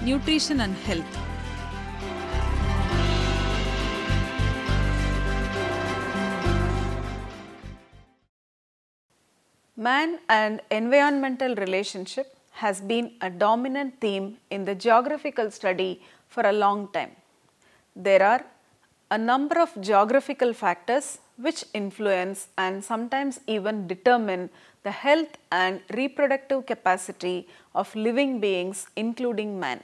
nutrition and health. Man and environmental relationship has been a dominant theme in the geographical study for a long time. There are a number of geographical factors which influence and sometimes even determine the health and reproductive capacity of living beings, including man.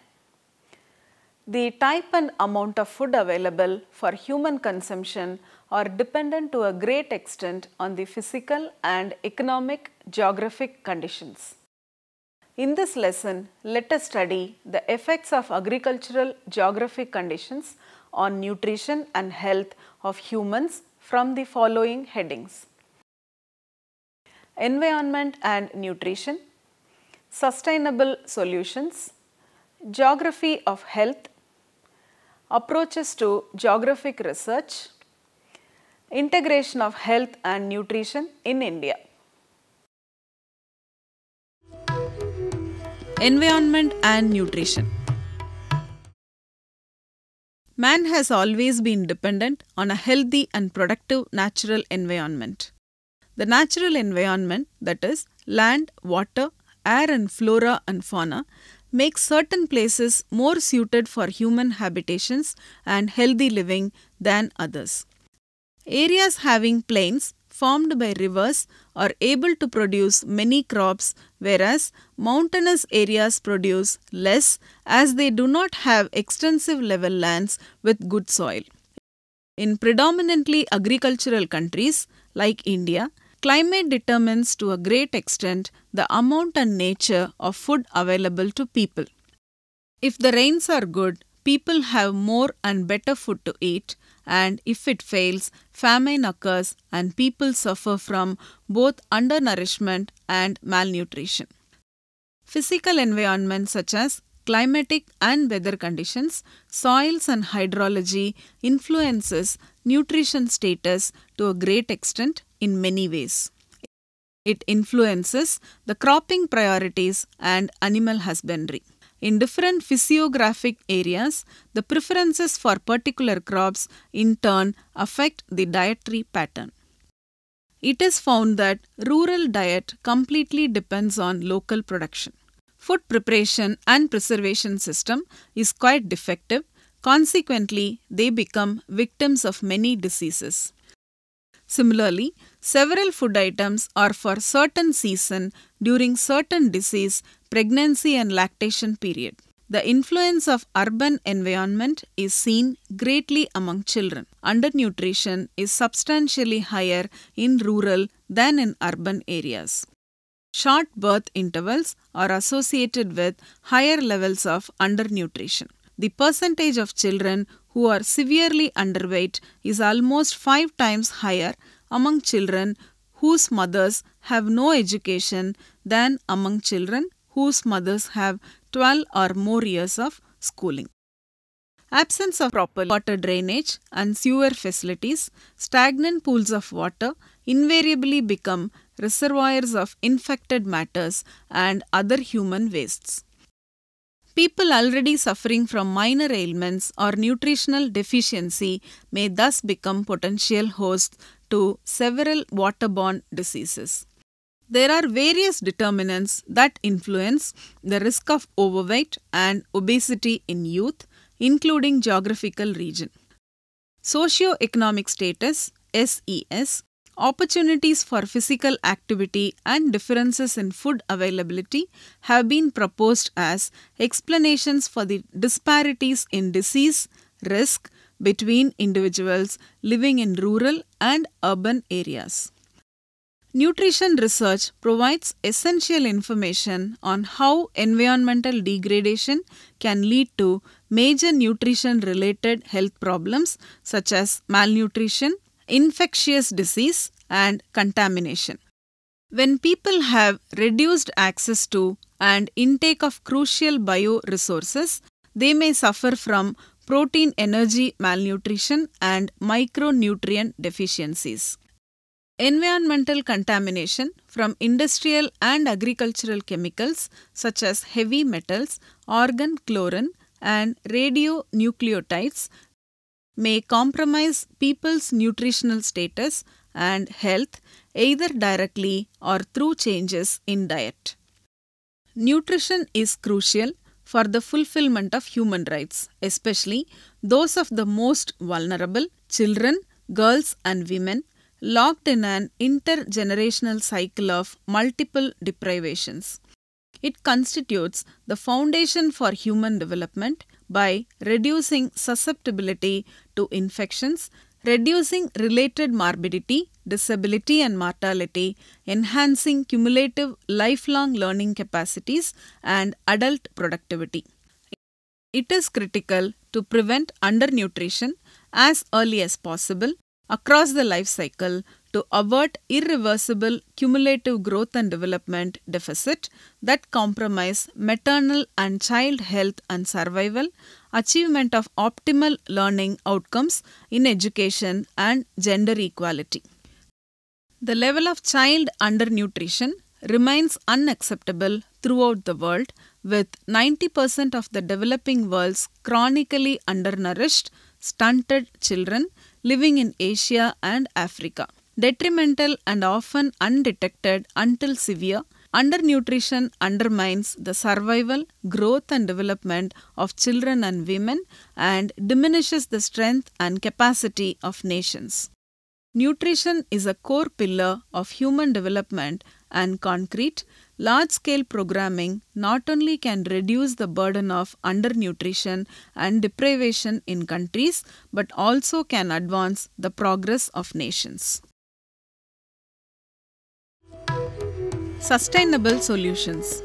The type and amount of food available for human consumption are dependent to a great extent on the physical and economic geographic conditions. In this lesson, let us study the effects of agricultural geographic conditions on nutrition and health of humans from the following headings: environment and nutrition, sustainable solutions, geography of health, approaches to geographic research, integration of health and nutrition in India. Environment and nutrition. Man has always been dependent on a healthy and productive natural environment. The natural environment, that is, land, water, air and flora and fauna, makes certain places more suited for human habitations and healthy living than others. Areas having plains formed by rivers are able to produce many crops, whereas mountainous areas produce less as they do not have extensive level lands with good soil. In predominantly agricultural countries like India, climate determines to a great extent the amount and nature of food available to people. If the rains are good, people have more and better food to eat, and if it fails, famine occurs and people suffer from both undernourishment and malnutrition. Physical environments such as climatic and weather conditions, soils and hydrology influences nutrition status to a great extent in many ways. It influences the cropping priorities and animal husbandry. In different physiographic areas, the preferences for particular crops in turn affect the dietary pattern. It is found that rural diet completely depends on local production. Food preparation and preservation system is quite defective. Consequently, they become victims of many diseases. Similarly, several food items are for certain season during certain disease, pregnancy and lactation period. The influence of urban environment is seen greatly among children. Undernutrition is substantially higher in rural than in urban areas. Short birth intervals are associated with higher levels of undernutrition. The percentage of children who are severely underweight is almost 5 times higher among children whose mothers have no education than among children whose mothers have 12 or more years of schooling. Absence of proper water drainage and sewer facilities, stagnant pools of water invariably become reservoirs of infected matters and other human wastes. People already suffering from minor ailments or nutritional deficiency may thus become potential hosts to several waterborne diseases. There are various determinants that influence the risk of overweight and obesity in youth, including geographical region. Socio-economic status, SES, opportunities for physical activity and differences in food availability have been proposed as explanations for the disparities in disease risk between individuals living in rural and urban areas. Nutrition research provides essential information on how environmental degradation can lead to major nutrition-related health problems such as malnutrition, infectious disease and contamination. When people have reduced access to and intake of crucial bioresources, they may suffer from protein energy malnutrition and micronutrient deficiencies. Environmental contamination from industrial and agricultural chemicals such as heavy metals, argon, chlorine, and radionucleotides may compromise people's nutritional status and health either directly or through changes in diet. Nutrition is crucial for the fulfillment of human rights, especially those of the most vulnerable, children, girls, and women, locked in an intergenerational cycle of multiple deprivations. It constitutes the foundation for human development by reducing susceptibility to infections, reducing related morbidity, disability, and mortality, enhancing cumulative lifelong learning capacities, and adult productivity. It is critical to prevent undernutrition as early as possible across the life cycle to avert irreversible cumulative growth and development deficit that compromise maternal and child health and survival, achievement of optimal learning outcomes in education, and gender equality. The level of child undernutrition remains unacceptable throughout the world, with 90% of the developing world's chronically undernourished, stunted children living in Asia and Africa. Detrimental and often undetected until severe, undernutrition undermines the survival, growth, and development of children and women and diminishes the strength and capacity of nations. Nutrition is a core pillar of human development, and concrete, large-scale programming not only can reduce the burden of undernutrition and deprivation in countries, but also can advance the progress of nations. Sustainable solutions.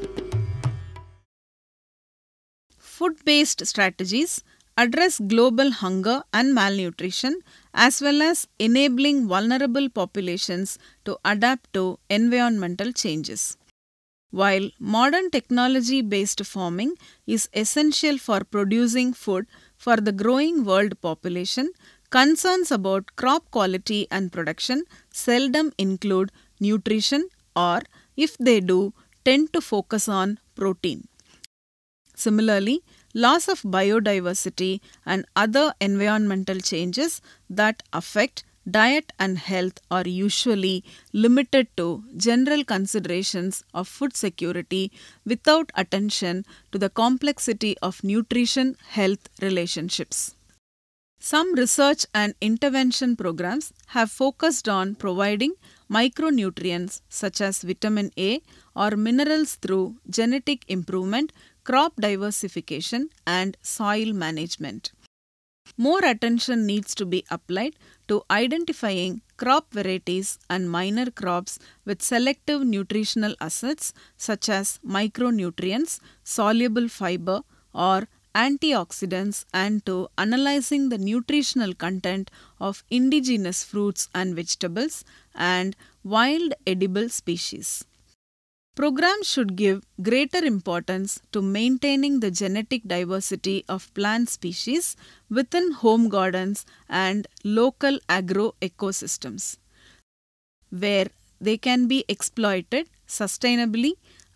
Food-based strategies address global hunger and malnutrition as well as enabling vulnerable populations to adapt to environmental changes. While modern technology-based farming is essential for producing food for the growing world population, concerns about crop quality and production seldom include nutrition or, if they do, tend to focus on protein. Similarly, loss of biodiversity and other environmental changes that affect diet and health are usually limited to general considerations of food security without attention to the complexity of nutrition-health relationships. Some research and intervention programs have focused on providing micronutrients such as vitamin A or minerals through genetic improvement, crop diversification, and soil management. More attention needs to be applied to identifying crop varieties and minor crops with selective nutritional assets such as micronutrients, soluble fiber, or antioxidants, and to analyzing the nutritional content of indigenous fruits and vegetables and wild edible species. Programs should give greater importance to maintaining the genetic diversity of plant species within home gardens and local agro-ecosystems, where they can be exploited sustainably.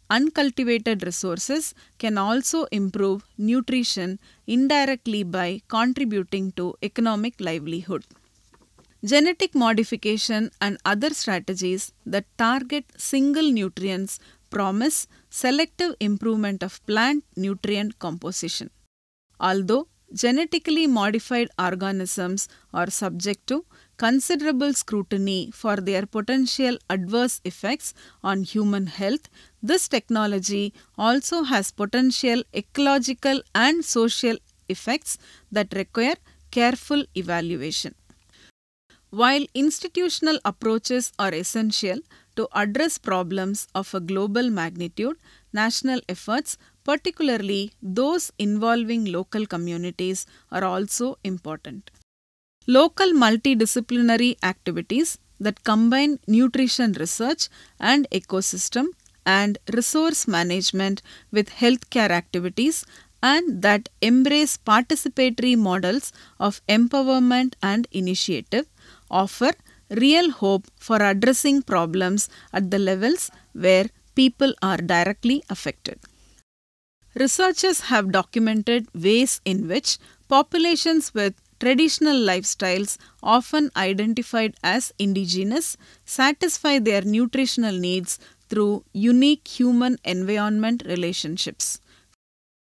Uncultivated resources can also improve nutrition indirectly by contributing to economic livelihood. Genetic modification and other strategies that target single nutrients promise selective improvement of plant nutrient composition. Although genetically modified organisms are subject to considerable scrutiny for their potential adverse effects on human health, this technology also has potential ecological and social effects that require careful evaluation. While institutional approaches are essential to address problems of a global magnitude, national efforts, particularly those involving local communities, are also important. Local multidisciplinary activities that combine nutrition research and ecosystem and resource management with healthcare activities and that embrace participatory models of empowerment and initiative offer real hope for addressing problems at the levels where people are directly affected. Researchers have documented ways in which populations with traditional lifestyles, often identified as indigenous, satisfy their nutritional needs through unique human-environment relationships.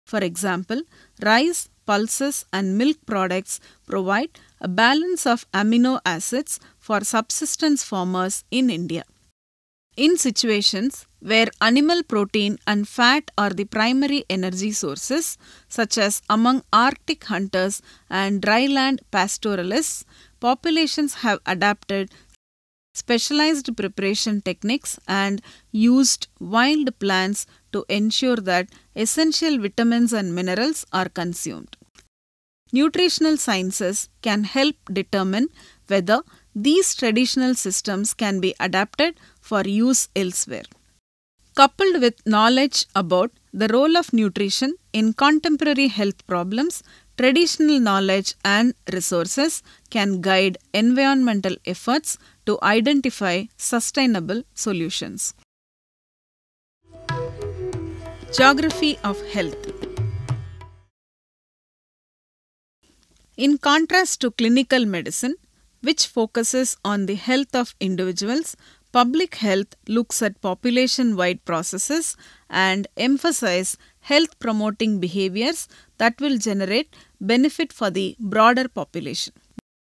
For example, rice, pulses, and milk products provide a balance of amino acids for subsistence farmers in India. In situations where animal protein and fat are the primary energy sources, such as among Arctic hunters and dryland pastoralists, populations have adapted specialized preparation techniques and used wild plants to ensure that essential vitamins and minerals are consumed. Nutritional sciences can help determine whether these traditional systems can be adapted for use elsewhere. Coupled with knowledge about the role of nutrition in contemporary health problems, traditional knowledge and resources can guide environmental efforts to identify sustainable solutions. Geography of health. In contrast to clinical medicine, which focuses on the health of individuals, public health looks at population-wide processes and emphasizes health-promoting behaviors that will generate benefit for the broader population.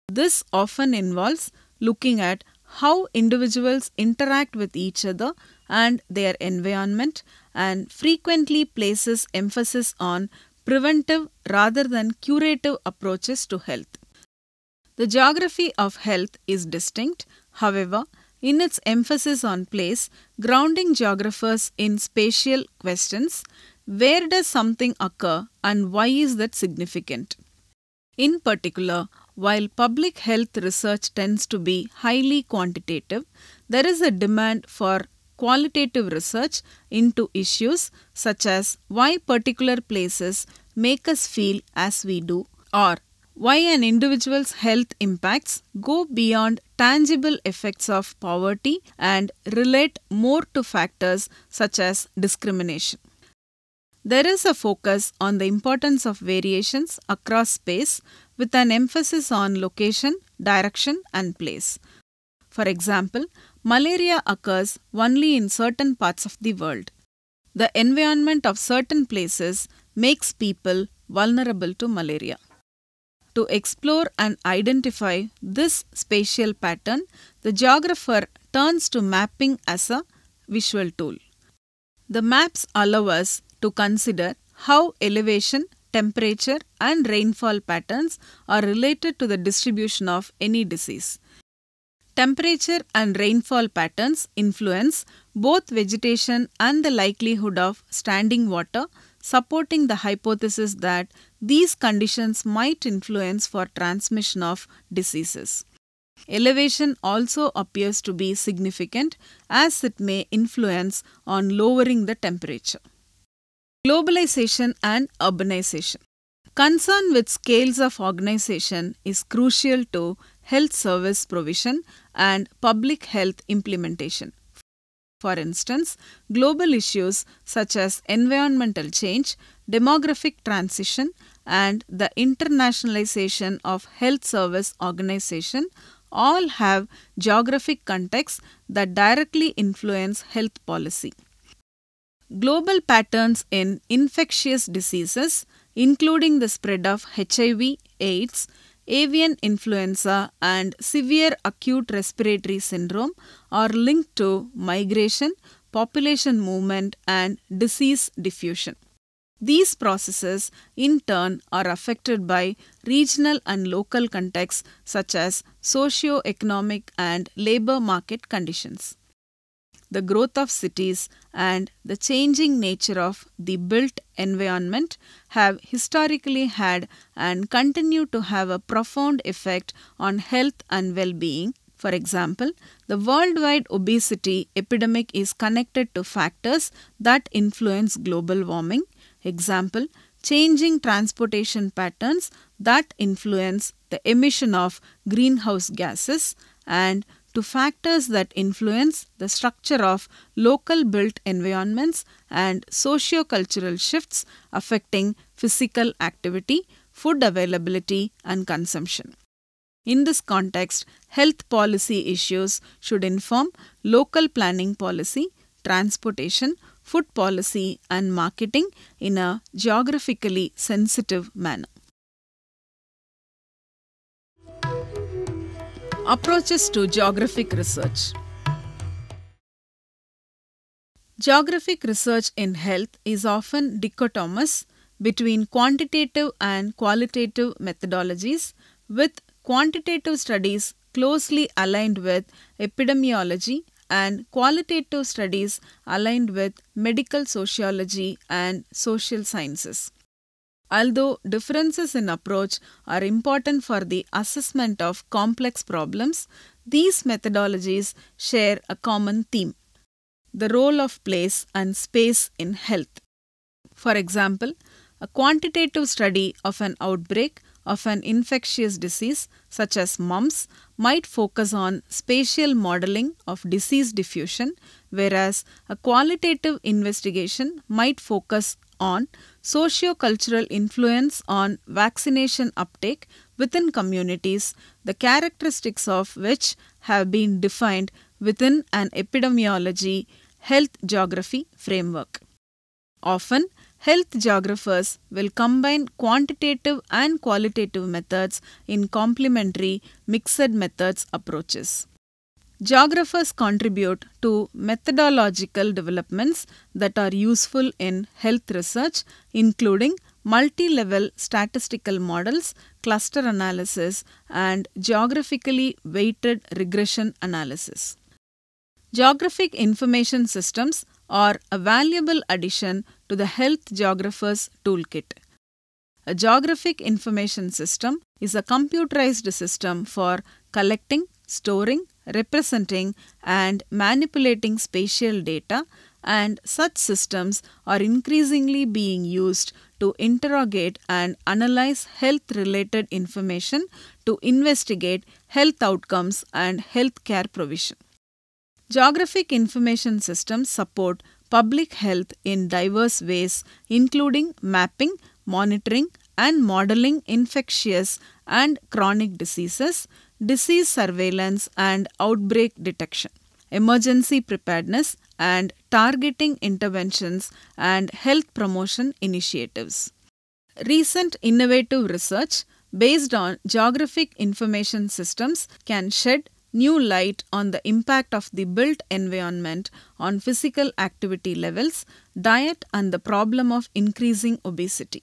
This often involves looking at how individuals interact with each other and their environment, and frequently places emphasis on preventive rather than curative approaches to health. The geography of health is distinct, however, in its emphasis on place, grounding geographers in spatial questions: where does something occur and why is that significant? In particular, while public health research tends to be highly quantitative, there is a demand for qualitative research into issues such as why particular places make us feel as we do, or why an individual's health impacts go beyond tangible effects of poverty and relate more to factors such as discrimination. There is a focus on the importance of variations across space with an emphasis on location, direction, and place. For example, malaria occurs only in certain parts of the world. The environment of certain places makes people vulnerable to malaria. To explore and identify this spatial pattern, the geographer turns to mapping as a visual tool. The maps allow us to consider how elevation, temperature, and rainfall patterns are related to the distribution of any disease. Temperature and rainfall patterns influence both vegetation and the likelihood of standing water, supporting the hypothesis that these conditions might influence for transmission of diseases. Elevation also appears to be significant as it may influence on lowering the temperature. Globalization and urbanization. Concern with scales of organization is crucial to health service provision and public health implementation. For instance, global issues such as environmental change, demographic transition, and the internationalization of health service organization all have geographic contexts that directly influence health policy. Global patterns in infectious diseases, including the spread of HIV, AIDS, avian influenza, and severe acute respiratory syndrome, are linked to migration, population movement, and disease diffusion. These processes, in turn, are affected by regional and local contexts such as socio-economic and labor market conditions. The growth of cities and the changing nature of the built environment have historically had and continue to have a profound effect on health and well-being. For example, the worldwide obesity epidemic is connected to factors that influence global warming. Example, changing transportation patterns that influence the emission of greenhouse gases, and to factors that influence the structure of local built environments and socio-cultural shifts affecting physical activity, food availability, and consumption. In this context, health policy issues should inform local planning policy, transportation, food policy, and marketing in a geographically sensitive manner. Approaches to geographic research. Geographic research in health is often dichotomous between quantitative and qualitative methodologies, with quantitative studies closely aligned with epidemiology and qualitative studies aligned with medical sociology and social sciences. Although differences in approach are important for the assessment of complex problems, these methodologies share a common theme: the role of place and space in health. For example, a quantitative study of an outbreak of an infectious disease such as mumps might focus on spatial modeling of disease diffusion, whereas a qualitative investigation might focus on socio-cultural influence on vaccination uptake within communities, the characteristics of which have been defined within an epidemiology health geography framework. Often, health geographers will combine quantitative and qualitative methods in complementary mixed methods approaches. Geographers contribute to methodological developments that are useful in health research, including multi-level statistical models, cluster analysis, and geographically weighted regression analysis. Geographic information systems are a valuable addition to the health geographer's toolkit. A geographic information system is a computerized system for collecting, storing, representing, and manipulating spatial data, and such systems are increasingly being used to interrogate and analyze health-related information to investigate health outcomes and healthcare provision. Geographic information systems support public health in diverse ways, including mapping, monitoring, and modeling infectious and chronic diseases, disease surveillance and outbreak detection, emergency preparedness, and targeting interventions and health promotion initiatives. Recent innovative research based on geographic information systems can shed new light on the impact of the built environment on physical activity levels, diet, and the problem of increasing obesity.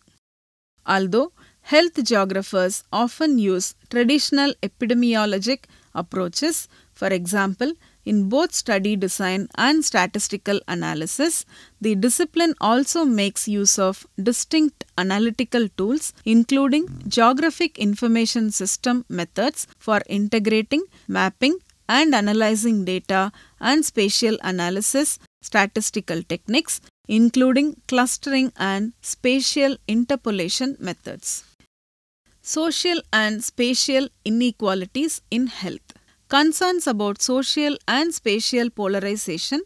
Although health geographers often use traditional epidemiologic approaches, for example, in both study design and statistical analysis, the discipline also makes use of distinct analytical tools, including geographic information system methods for integrating, mapping, and analyzing data, and spatial analysis statistical techniques, including clustering and spatial interpolation methods. Social and spatial inequalities in health. Concerns about social and spatial polarization,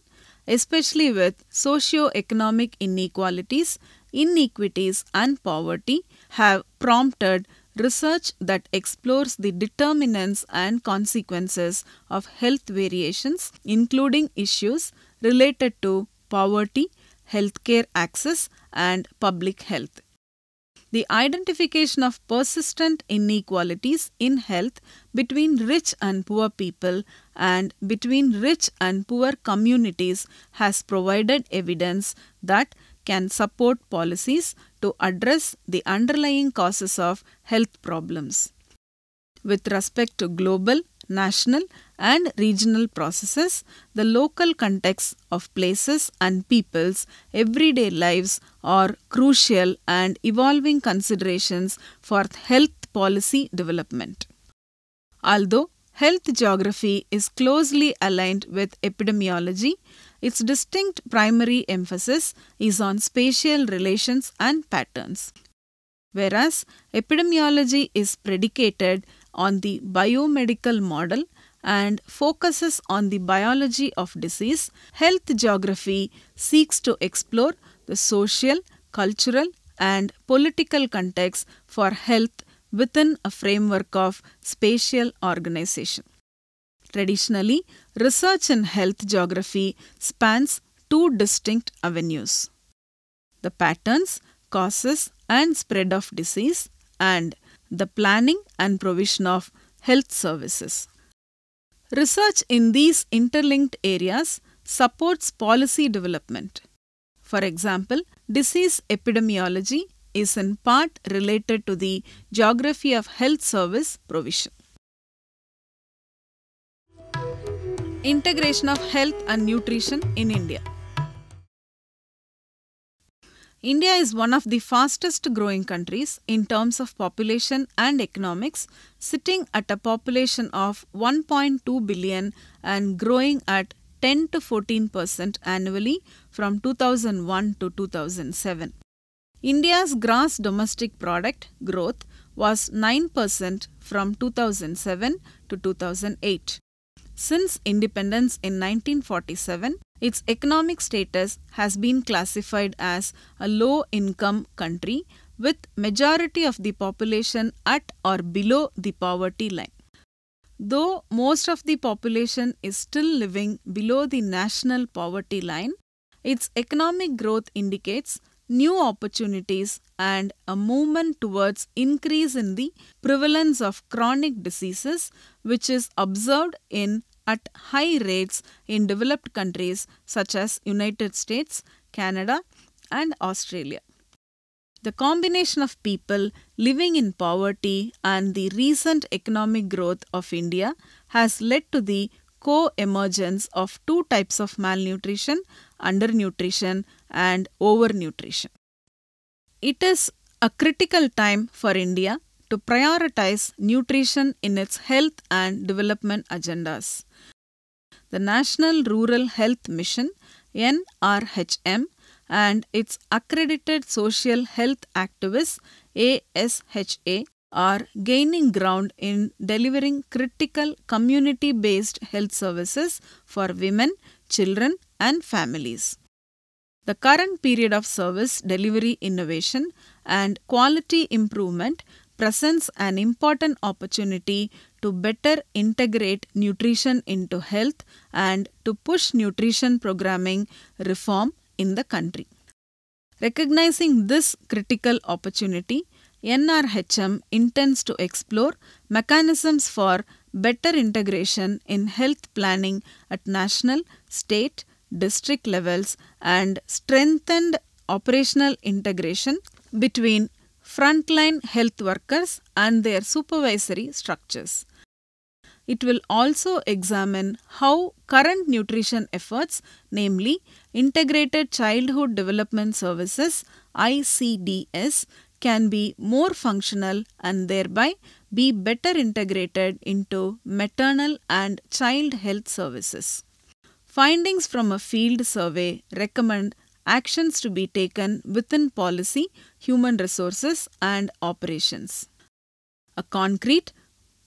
especially with socio-economic inequalities, inequities, and poverty, have prompted research that explores the determinants and consequences of health variations, including issues related to poverty, healthcare access, and public health. The identification of persistent inequalities in health between rich and poor people and between rich and poor communities has provided evidence that can support policies to address the underlying causes of health problems. With respect to global, national, and regional processes, the local contexts of places and people's everyday lives are crucial and evolving considerations for health policy development. Although health geography is closely aligned with epidemiology, its distinct primary emphasis is on spatial relations and patterns. Whereas epidemiology is predicated on the biomedical model and focuses on the biology of disease, health geography seeks to explore the social, cultural, and political context for health within a framework of spatial organization. Traditionally, research in health geography spans two distinct avenues: the patterns, causes, and spread of disease, and the planning and provision of health services. Research in these interlinked areas supports policy development. For example, disease epidemiology is in part related to the geography of health service provision. Integration of health and nutrition in India. India is one of the fastest growing countries in terms of population and economics, sitting at a population of 1.2 billion and growing at 10 to 14% annually from 2001 to 2007. India's gross domestic product growth was 9% from 2007 to 2008. Since independence in 1947, its economic status has been classified as a low-income country with majority of the population at or below the poverty line. Though most of the population is still living below the national poverty line, its economic growth indicates new opportunities and a movement towards increase in the prevalence of chronic diseases, which is observed at high rates in developed countries such as United States, Canada, and Australia. The combination of people living in poverty and the recent economic growth of India has led to the co-emergence of two types of malnutrition: undernutrition and overnutrition. It is a critical time for India to prioritize nutrition in its health and development agendas. The National Rural Health Mission (NRHM) and its accredited social health activists ASHA are gaining ground in delivering critical community-based health services for women, children, and families. The current period of service delivery innovation and quality improvement presents an important opportunity to better integrate nutrition into health and to push nutrition programming reform in the country. Recognizing this critical opportunity, NRHM intends to explore mechanisms for better integration in health planning at national, state, district levels and strengthened operational integration between frontline health workers and their supervisory structures. It will also examine how current nutrition efforts, namely Integrated Childhood Development Services (ICDS), can be more functional and thereby be better integrated into maternal and child health services. Findings from a field survey recommend actions to be taken within policy, human resources, and operations. A concrete,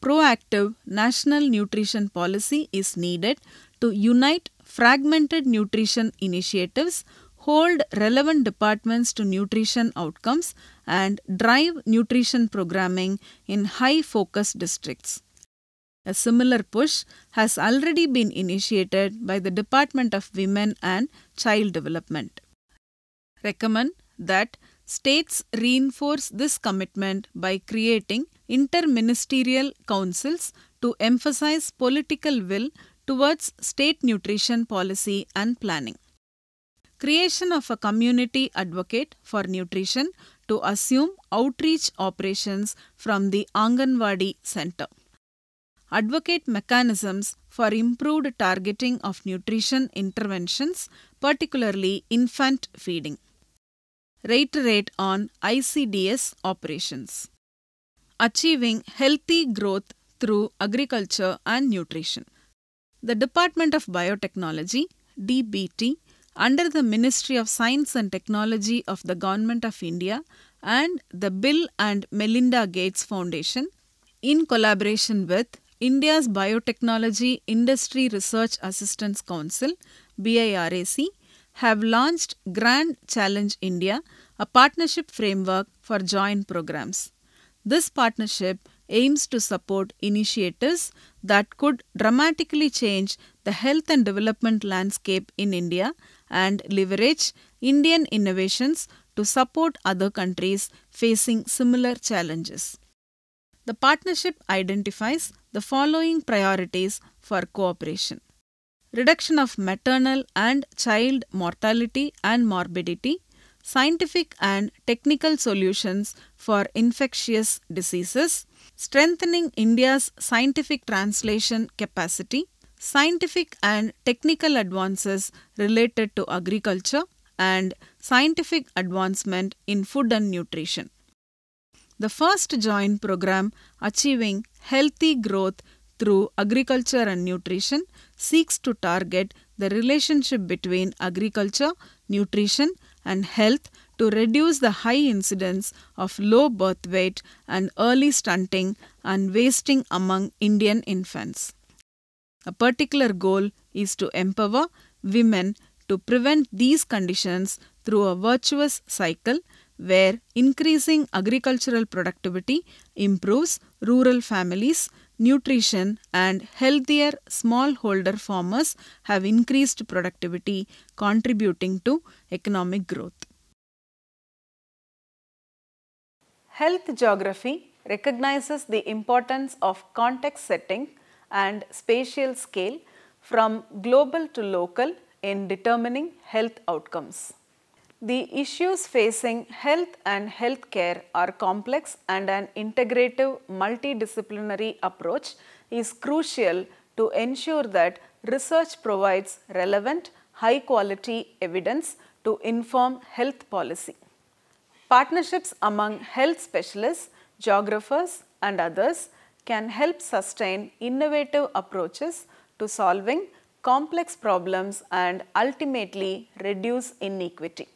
proactive national nutrition policy is needed to unite fragmented nutrition initiatives, hold relevant departments to nutrition outcomes, and drive nutrition programming in high-focus districts. A similar push has already been initiated by the Department of Women and Child Development. Recommend that states reinforce this commitment by creating interministerial councils to emphasize political will towards state nutrition policy and planning. Creation of a community advocate for nutrition to assume outreach operations from the Anganwadi Center. Advocate mechanisms for improved targeting of nutrition interventions, particularly infant feeding. Reiterate on ICDS operations. Achieving healthy growth through agriculture and nutrition. The Department of Biotechnology, DBT, under the Ministry of Science and Technology of the Government of India and the Bill and Melinda Gates Foundation, in collaboration with India's Biotechnology Industry Research Assistance Council (BIRAC) have launched Grand Challenge India, a partnership framework for joint programs. This partnership aims to support initiatives that could dramatically change the health and development landscape in India and leverage Indian innovations to support other countries facing similar challenges. The partnership identifies the following priorities for cooperation: reduction of maternal and child mortality and morbidity, scientific and technical solutions for infectious diseases, strengthening India's scientific translation capacity, scientific and technical advances related to agriculture, and scientific advancement in food and nutrition. The first joint program, Achieving Healthy Growth through Agriculture and Nutrition, seeks to target the relationship between agriculture, nutrition, and health to reduce the high incidence of low birth weight and early stunting and wasting among Indian infants. A particular goal is to empower women to prevent these conditions through a virtuous cycle where increasing agricultural productivity improves rural families, nutrition, and healthier smallholder farmers have increased productivity, contributing to economic growth. Health geography recognizes the importance of context setting and spatial scale from global to local in determining health outcomes. The issues facing health and healthcare are complex, and an integrative multidisciplinary approach is crucial to ensure that research provides relevant, high quality evidence to inform health policy. Partnerships among health specialists, geographers, and others can help sustain innovative approaches to solving complex problems and ultimately reduce inequity.